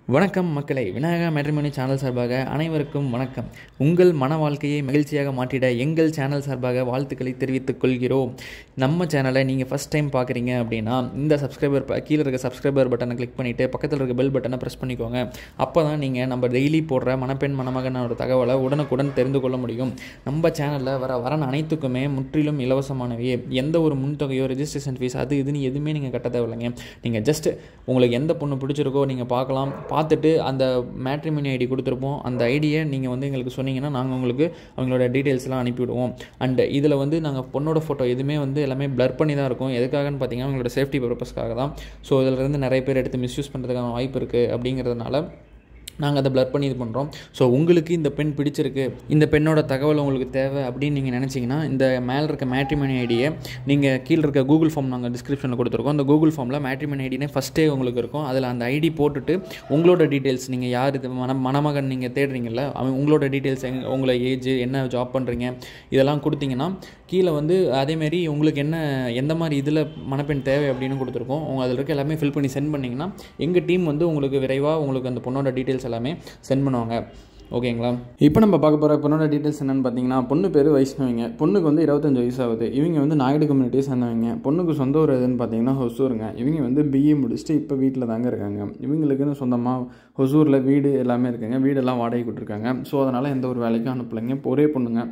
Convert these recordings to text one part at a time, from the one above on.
வணக்கம் மக்களை, Vinayaka matrimony channel சார்பாக அனைவருக்கும் வணக்கம். உங்கள் மன வாழ்க்கையை மகிழ்ச்சியாக மாற்றிட எங்கள் சேனல் சார்பாக வாழ்த்துக்களை தெரிவித்துக் கொள்கிறோம். நம்ம சேனலை நீங்கள் ஃபஸ்ட் டைம் பார்க்குறீங்க அப்படின்னா இந்த கீழே இருக்க சப்ஸ்கிரைபர் பட்டனை கிளிக் பண்ணிவிட்டு பக்கத்தில் இருக்க பெல் பட்டனை ப்ரெஸ் பண்ணிக்கோங்க. அப்போ தான் நீங்கள் நம்ம டெய்லி போடுற மணப்பெண் மணமகனோட தகவலை உடனுக்குடன் தெரிந்து கொள்ள முடியும். நம்ம சேனலில் வரன் அனைத்துக்குமே முற்றிலும் இலவசமானவையே. எந்த ஒரு முன்தொகையோ ரெஜிஸ்ட்ரேஷன் ஃபீஸ் அது இதுன்னு எதுவுமே நீங்கள் கட்ட தேவையில்லைங்க. நீங்கள் ஜஸ்ட் உங்களுக்கு எந்த பொண்ணு பிடிச்சிருக்கோ நீங்கள் பார்க்கலாம். பார்த்துட்டு அந்த மேட்ரிமோனி ஐடி கொடுத்துருப்போம். அந்த ஐடியை நீங்கள் எங்களுக்கு சொன்னீங்கன்னா நாங்கள் உங்களுக்கு அவங்களோட டீட்டெயில்ஸ்லாம் அனுப்பிவிடுவோம். அண்ட் இதில் நாங்கள் பொண்ணோட ஃபோட்டோ எதுவுமே எல்லாமே பிளர் பண்ணி தான் இருக்கும். எதுக்காகன்னு பார்த்தீங்கன்னா அவங்களோட சேஃப்டி பர்பஸ்க்காக தான். ஸோ இதிலிருந்து நிறைய பேர் எடுத்து மிஸ்யூஸ் பண்ணுறதுக்கான வாய்ப்பு இருக்குது. அப்படிங்கிறதுனால நாங்கள் அதை பிளர் பண்ணி இது பண்ணுறோம். ஸோ உங்களுக்கு இந்த பெண் பிடிச்சிருக்கு, இந்த பெண்ணோட தகவல் உங்களுக்கு தேவை அப்படின்னு நீங்கள் நினச்சிங்கன்னா இந்த மேலே இருக்க மேட்ரிமோனி ஐடியை நீங்கள் கீழே இருக்க கூகுள் ஃபார்ம் நாங்கள் டிஸ்கிரிப்ஷனில் கொடுத்துருக்கோம். அந்த கூகுள் ஃபார்மில் மேட்ரிமோனி ஐடினே ஃபஸ்ட்டே உங்களுக்கு இருக்கும். அதில் அந்த ஐடி போட்டுட்டு உங்களோட டீட்டெயில்ஸ், நீங்கள் யார் இது மணமகன் நீங்கள் தேடுறீங்கள உங்களோட டீட்டெயில்ஸ், உங்களை ஏஜ் என்ன, ஜாப் பண்ணுறீங்க, இதெல்லாம் கொடுத்தீங்கன்னா கீழே அதேமாரி உங்களுக்கு எந்த மாதிரி இதில் மணப்பெண் தேவை அப்படின்னு கொடுத்துருக்கோம். அதில் இருக்க எல்லாமே ஃபில் பண்ணி சென்ட் பண்ணிங்கன்னா எங்கள் டீம் உங்களுக்கு விரைவாக உங்களுக்கு அந்த பொண்ணோட டீட்டெயில்ஸ் எல்லாமே சென்ட் பண்ணுவாங்க. ஓகேங்களா? இப்போ நம்ம பார்க்க போகிற பொண்ணோட டீட்டெயில்ஸ் என்னென்னு பார்த்தீங்கன்னா, பொண்ணு பேர் வைஷ்ணவிங்க. பொண்ணுக்கு 25 வயசு ஆகுது. இவங்க நாயுடு கம்யூனிட்டியை சேர்ந்தவங்க. பொண்ணுக்கு சொந்த ஊர் எதுன்னு பார்த்தீங்கன்னா ஹொசூருங்க. இவங்க பிஏ முடிச்சுட்டு இப்போ வீட்டில் தாங்க இருக்காங்க. இவங்களுக்குன்னு சொந்தமாக ஹொசூரில் வீடு எல்லாமே இருக்குங்க. வீடெல்லாம் வாடகை கொடுத்துருக்காங்க. ஸோ அதனால் எந்த ஒரு வேலைக்கும் அனுப்பலைங்க. ஒரே பொண்ணுங்க.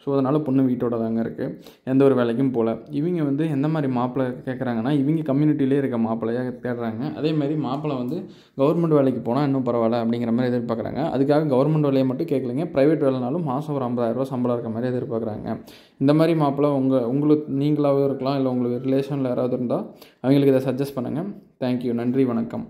ஸோ அதனால் பொண்ணு வீட்டோட தாங்க இருக்குது. எந்த ஒரு வேலைக்கும் போகல. இவங்க எந்த மாதிரி மாப்பிள்ளை கேட்குறாங்கன்னா, இவங்க கம்யூனிட்டிலே இருக்க மாப்பிள்ளையாக தேடுறாங்க. அதேமாதிரி மாப்பிள்ளை கவர்மெண்ட் வேலைக்கு போனால் இன்னும் பரவாயில்ல அப்படிங்கிற மாதிரி எதிர்பார்க்குறாங்க. அதுக்காக கவர்மெண்ட் வேலையை மட்டும் கேட்கலைங்க, ப்ரைவேட் வேலைனாலும் மாதம் ஒரு 50,000 சம்பளம் இருக்க மாதிரி எதிர்பார்க்குறாங்க. இந்த மாதிரி மாப்பிள்ளை உங்களுக்கு நீங்களாகவும் இருக்கலாம், இல்லை உங்களுக்கு ரிலேஷனில் யாராவது இருந்தால் அவங்களுக்கு இதை சஜஸ்ட் பண்ணுங்கள். தேங்க்யூ. நன்றி, வணக்கம்.